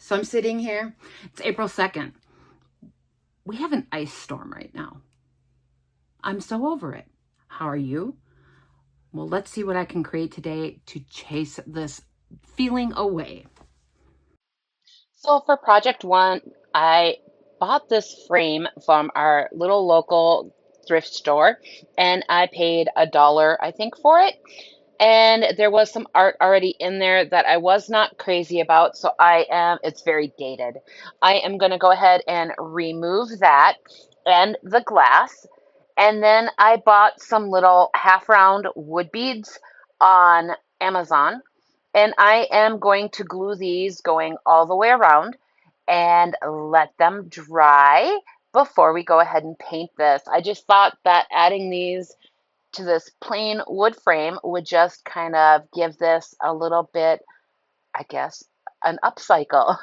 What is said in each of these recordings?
So I'm sitting here. It's April 2nd. We have an ice storm right now. I'm so over it. How are you? Well, let's see what I can create today to chase this feeling away. So for project one, I bought this frame from our little local thrift store and I paid $1, I think, for it. And there was some art already in there that I was not crazy about, so it's very dated. I am going to go ahead and remove that and the glass. And then I bought some little half round wood beads on Amazon. And I am going to glue these going all the way around and let them dry before we go ahead and paint this. I just thought that adding these to this plain wood frame would just kind of give this a little bit, I guess, an upcycle.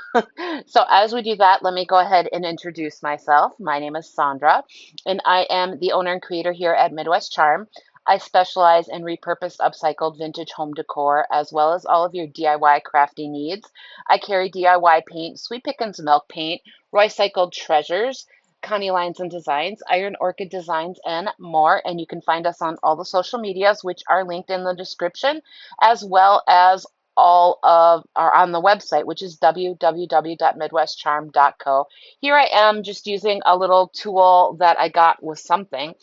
So as we do that, let me go ahead and introduce myself. My name is Sandra, and I am the owner and creator here at Midwest Charm. I specialize in repurposed, upcycled vintage home decor, as well as all of your DIY crafty needs. I carry DIY paint, Sweet Pickins milk paint, Roycycled treasures, Connie lines and designs, Iron Orchid designs, and more. And you can find us on all the social medias, which are linked in the description, as well as all of are on the website, which is www.midwestcharm.co. Here I am just using a little tool that I got with something.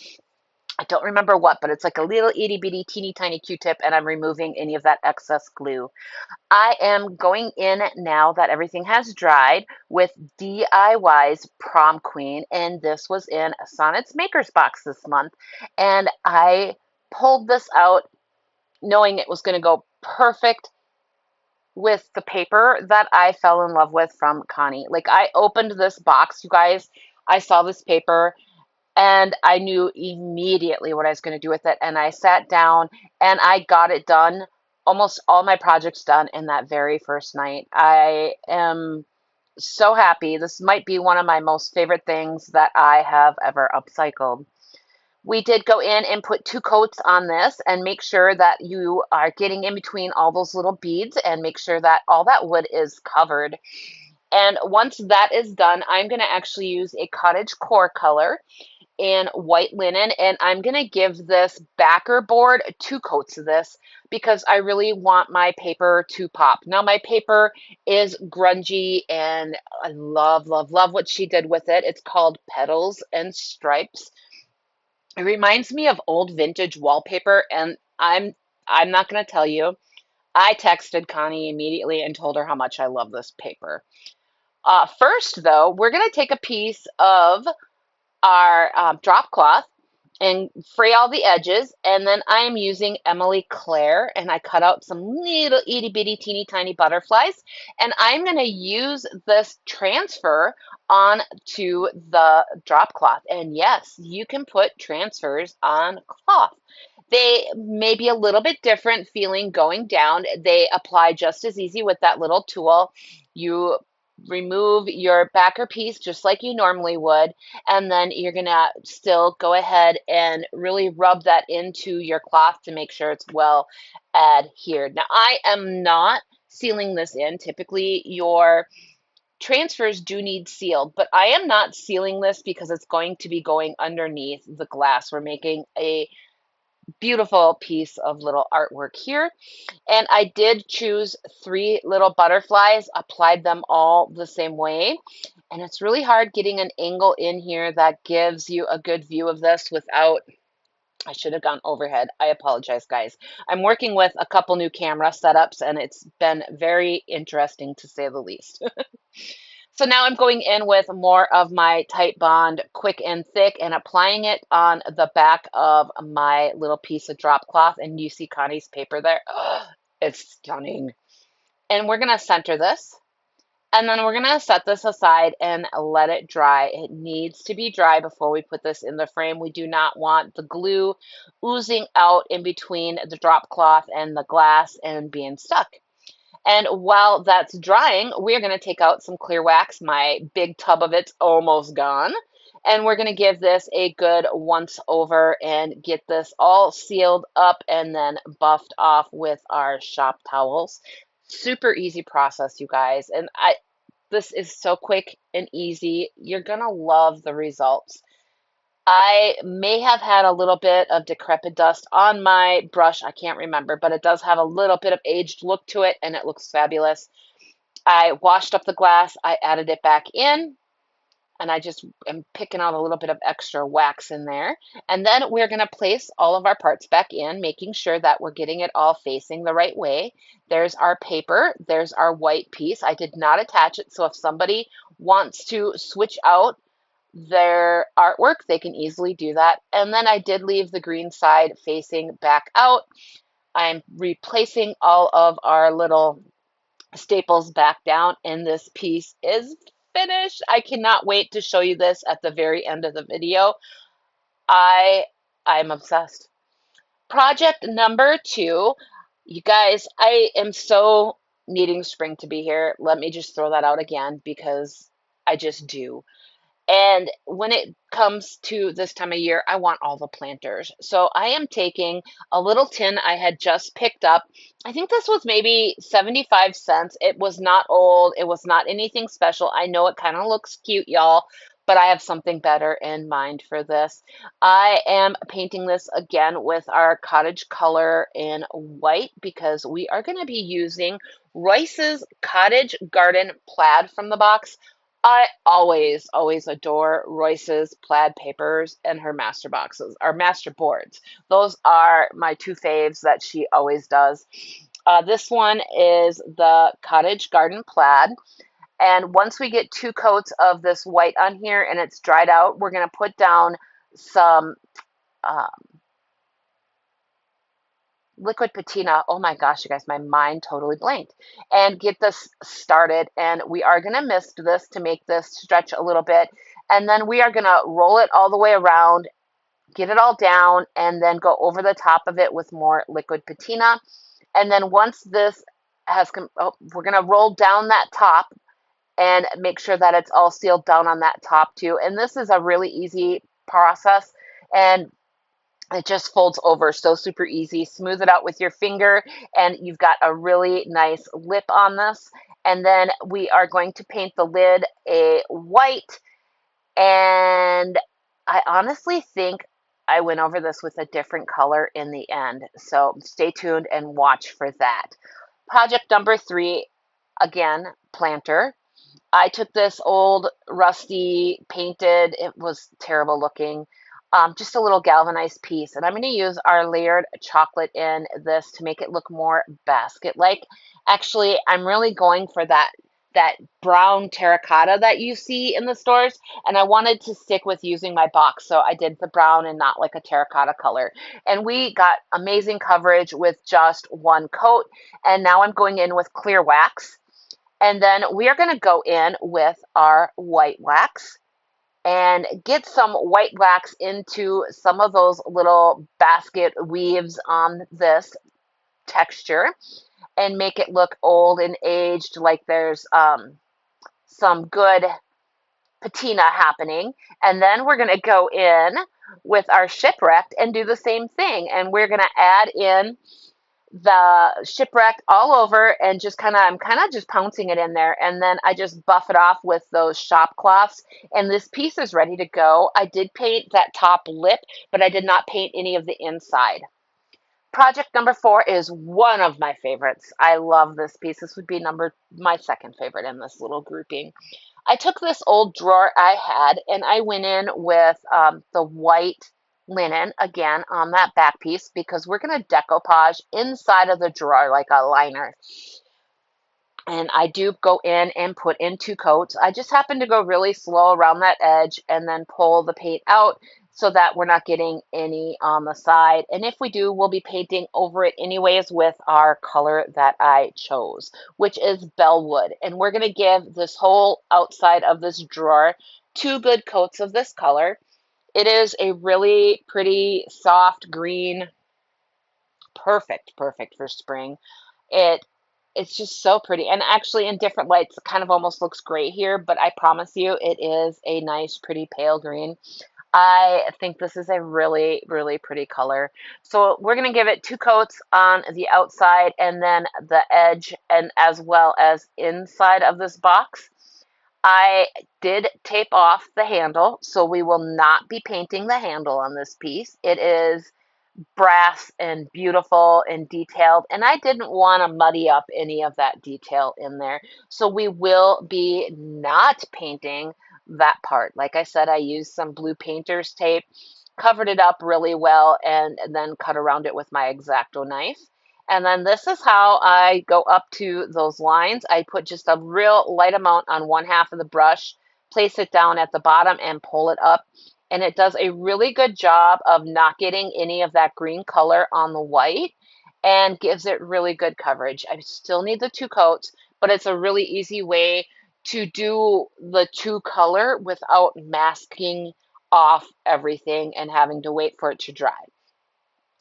I don't remember what, but it's like a little itty bitty teeny tiny Q-tip, and I'm removing any of that excess glue. I am going in now that everything has dried with DIY's Prom Queen, and this was in Sonnet's Maker's Box this month. And I pulled this out knowing it was going to go perfect with the paper that I fell in love with from Connie. Like, I opened this box, you guys, I saw this paper and I knew immediately what I was going to do with it. And I sat down and I got it done, almost all my projects done in that very first night. I am so happy. This might be one of my most favorite things that I have ever upcycled. We did go in and put 2 coats on this and make sure that you are getting in between all those little beads and make sure that all that wood is covered. And once that is done, I'm going to actually use a cottage core color in white linen, and I'm going to give this backer board 2 coats of this because I really want my paper to pop. Now my paper is grungy and I love, love, love what she did with it. It's called Petals and Stripes. It reminds me of old vintage wallpaper, and I'm not going to tell you. I texted Connie immediately and told her how much I love this paper. First, though, we're going to take a piece of our drop cloth and fray all the edges, and then I am using Emily Claire, and I cut out some little itty bitty teeny tiny butterflies, and I'm going to use this transfer on to the drop cloth. And yes, you can put transfers on cloth. They may be a little bit different feeling going down. They apply just as easy with that little tool. You remove your backer piece just like you normally would, and then you're gonna still go ahead and really rub that into your cloth to make sure it's well adhered. Now, I am not sealing this in. Typically, your transfers do need sealed, but I am not sealing this because it's going to be going underneath the glass. We're making a beautiful piece of little artwork here. And I did choose 3 little butterflies, applied them all the same way. And it's really hard getting an angle in here that gives you a good view of this without, I should have gone overhead. I apologize, guys. I'm working with a couple new camera setups and it's been very interesting to say the least. So now I'm going in with more of my Type Bond Quick and Thick and applying it on the back of my little piece of drop cloth. And you see Connie's paper there. Oh, it's stunning. And we're going to center this. And then we're going to set this aside and let it dry. It needs to be dry before we put this in the frame. We do not want the glue oozing out in between the drop cloth and the glass and being stuck. And while that's drying, we're going to take out some clear wax. My big tub of it's almost gone. And we're going to give this a good once over and get this all sealed up and then buffed off with our shop towels. Super easy process, you guys. And This is so quick and easy. You're gonna love the results. I may have had a little bit of decrepit dust on my brush. I can't remember, but it does have a little bit of aged look to it and it looks fabulous. I washed up the glass, I added it back in, and I just am picking out a little bit of extra wax in there. And then we're going to place all of our parts back in, making sure that we're getting it all facing the right way. There's our paper. There's our white piece. I did not attach it, so if somebody wants to switch out their artwork, they can easily do that. And then I did leave the green side facing back out. I'm replacing all of our little staples back down, and this piece is finished. I cannot wait to show you this at the very end of the video. I'm obsessed. Project number 2, you guys, I am so needing spring to be here. Let me just throw that out again because I just do. And when it comes to this time of year, I want all the planters. So I am taking a little tin I had just picked up. I think this was maybe 75 cents. It was not old. It was not anything special. I know it kind of looks cute, y'all, but I have something better in mind for this. I am painting this again with our cottage color in white because we are going to be using Royce's Cottage Garden Plaid from the box. I always adore Royce's plaid papers and her master boxes, or master boards. Those are my two faves that she always does. This one is the Cottage Garden Plaid. And once we get 2 coats of this white on here and it's dried out, we're going to put down some um, liquid patina. Oh my gosh, you guys, my mind totally blanked. And get this started. And we are going to mist this to make this stretch a little bit. And then we are going to roll it all the way around, get it all down, and then go over the top of it with more liquid patina. And then once this has come, oh, we're going to roll down that top and make sure that it's all sealed down on that top too. And this is a really easy process. And it just folds over so super easy. Smooth it out with your finger and you've got a really nice lip on this. And then we are going to paint the lid a white. And I honestly think I went over this with a different color in the end. So stay tuned and watch for that. Project number 3, again, planter. I took this old, rusty, painted, it was terrible looking, just a little galvanized piece. And I'm going to use our layered chocolate in this to make it look more basket-like. Actually, I'm really going for that brown terracotta that you see in the stores. And I wanted to stick with using my box. So I did the brown and not like a terracotta color. And we got amazing coverage with just 1 coat. And now I'm going in with clear wax. And then we are going to go in with our white wax and get some white wax into some of those little basket weaves on this texture and make it look old and aged, like there's some good patina happening. And then we're going to go in with our shipwrecked and do the same thing. And we're going to add in the shipwrecked all over and just I'm kind of just pouncing it in there. And then I just buff it off with those shop cloths. And this piece is ready to go. I did paint that top lip, but I did not paint any of the inside. Project number 4 is one of my favorites. I love this piece. This would be my second favorite in this little grouping. I took this old drawer I had and I went in with the white linen again on that back piece because we're going to decoupage inside of the drawer like a liner. And I do go in and put in 2 coats. I just happen to go really slow around that edge and then pull the paint out so that we're not getting any on the side. And if we do, we'll be painting over it anyways with our color that I chose, which is Bellwood. And we're going to give this whole outside of this drawer 2 good coats of this color. It is a really pretty soft green, perfect for spring. It's just so pretty. And actually in different lights, it kind of almost looks gray here, but I promise you it is a nice, pretty pale green. I think this is a really, really pretty color. So we're going to give it 2 coats on the outside and then the edge and as well as inside of this box. I did tape off the handle, so we will not be painting the handle on this piece. It is brass and beautiful and detailed, and I didn't want to muddy up any of that detail in there. So we will be not painting that part. Like I said, I used some blue painter's tape, covered it up really well, and then cut around it with my X-Acto knife. And then this is how I go up to those lines. I put just a real light amount on one half of the brush, place it down at the bottom and pull it up. And it does a really good job of not getting any of that green color on the white and gives it really good coverage. I still need the two coats, but it's a really easy way to do the two color without masking off everything and having to wait for it to dry.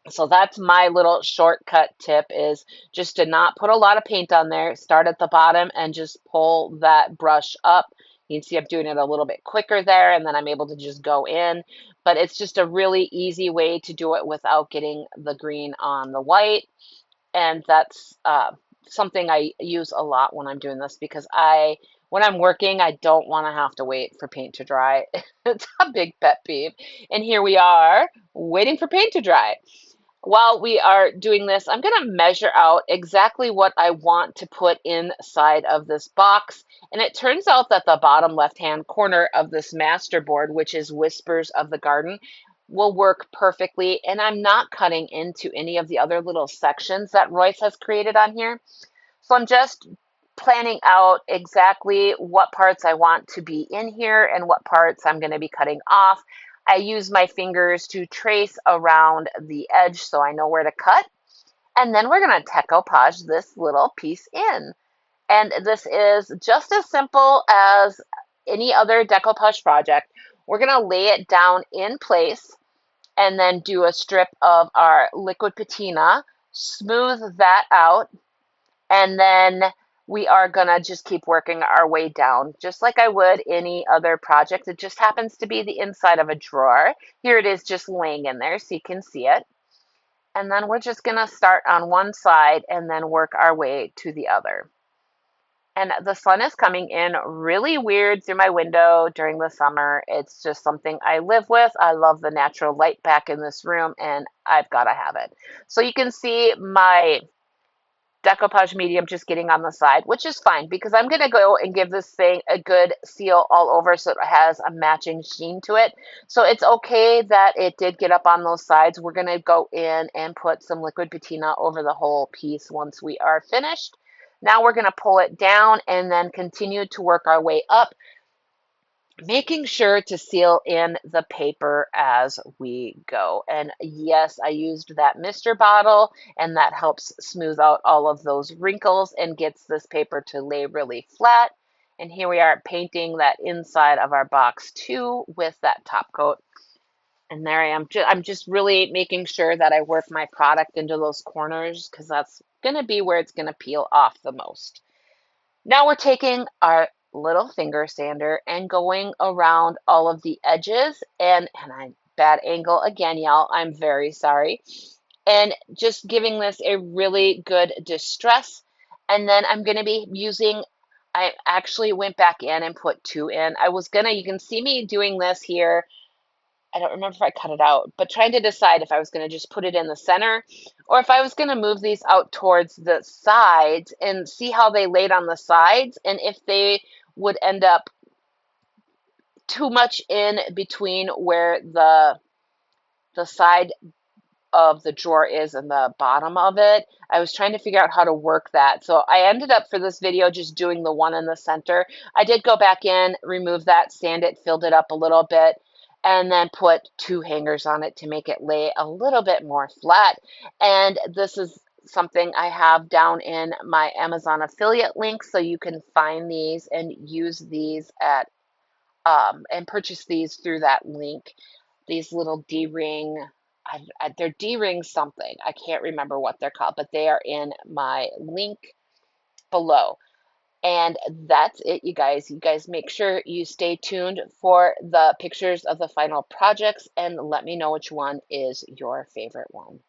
So that's my little shortcut tip, is just to not put a lot of paint on there. Start at the bottom and just pull that brush up. You can see I'm doing it a little bit quicker there, and then I'm able to just go in. But it's just a really easy way to do it without getting the green on the white. And that's something I use a lot when I'm doing this, because when I'm working, I don't want to have to wait for paint to dry. It's a big pet peeve. And here we are waiting for paint to dry. While we are doing this, I'm going to measure out exactly what I want to put inside of this box. And it turns out that the bottom left-hand corner of this master board, which is Whispers of the Garden, will work perfectly. And I'm not cutting into any of the other little sections that Royce has created on here. So I'm just planning out exactly what parts I want to be in here and what parts I'm going to be cutting off. I use my fingers to trace around the edge so I know where to cut. And then we're going to decoupage this little piece in. And this is just as simple as any other decoupage project. We're going to lay it down in place and then do a strip of our liquid patina, smooth that out, and then we are gonna just keep working our way down, just like I would any other project. It just happens to be the inside of a drawer. Here it is just laying in there so you can see it. And then we're just gonna start on one side and then work our way to the other. And the sun is coming in really weird through my window during the summer. It's just something I live with. I love the natural light back in this room, and I've gotta have it. So you can see my decoupage medium just getting on the side, which is fine because I'm going to go and give this thing a good seal all over so it has a matching sheen to it. So it's okay that it did get up on those sides. We're going to go in and put some liquid patina over the whole piece once we are finished. Now we're going to pull it down and then continue to work our way up, making sure to seal in the paper as we go. And yes, I used that mister bottle, and that helps smooth out all of those wrinkles and gets this paper to lay really flat. And here we are painting that inside of our box too with that top coat. And there I am. I'm just really making sure that I work my product into those corners, because that's going to be where it's going to peel off the most. Now we're taking our little finger sander and going around all of the edges, and I bad angle again, y'all. I'm very sorry. And just giving this a really good distress. And then I'm going to be using, I actually went back in and put two in. You can see me doing this here. I don't remember if I cut it out, but trying to decide if I was going to just put it in the center or if I was going to move these out towards the sides and see how they laid on the sides, and if they would end up too much in between where the side of the drawer is and the bottom of it. I was trying to figure out how to work that. So I ended up for this video just doing the one in the center. I did go back in, remove that, sand it, filled it up a little bit, and then put two hangers on it to make it lay a little bit more flat. And this is something I have down in my Amazon affiliate link, so you can find these and use these at and purchase these through that link. These little D-ring, they're D-ring something. I can't remember what they're called, but they are in my link below. And that's it, you guys. You guys make sure you stay tuned for the pictures of the final projects and let me know which one is your favorite one.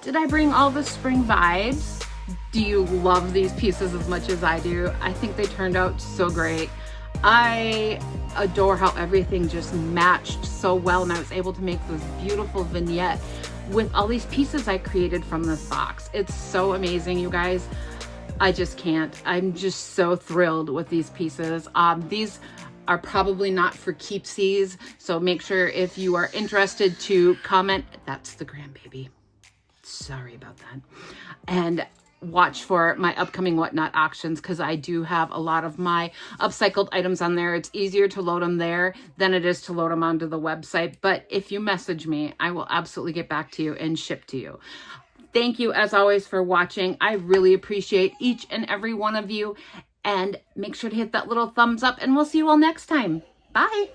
Did I bring all the spring vibes? Do you love these pieces as much as I do? I think they turned out so great. I adore how everything just matched so well, and I was able to make this beautiful vignette with all these pieces I created from this box. It's so amazing, you guys. I just can't. I'm just so thrilled with these pieces. These are probably not for keepsies, so make sure if you are interested to comment. That's the grandbaby. Sorry about that. And watch for my upcoming Whatnot auctions, because I do have a lot of my upcycled items on there. It's easier to load them there than it is to load them onto the website. But if you message me, I will absolutely get back to you and ship to you. Thank you, as always, for watching. I really appreciate each and every one of you. And make sure to hit that little thumbs up, and we'll see you all next time. Bye.